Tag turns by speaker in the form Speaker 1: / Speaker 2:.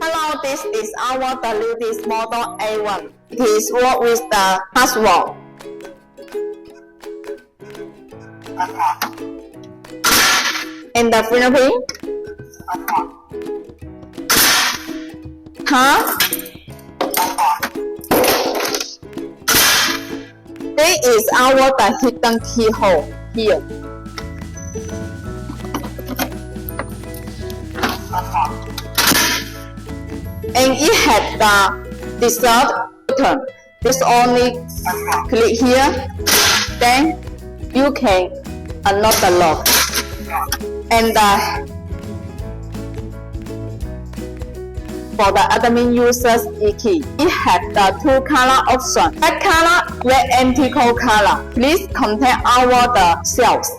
Speaker 1: Hello, this is our the latest model A1. Please work with the password. And the fingerprint? Huh? This is our the hidden keyhole here. And it has the dessert button. Just only click here, then you can unlock the lock. And for the admin users key, it has the two color option: black color, red antico color. Please contact our the sales.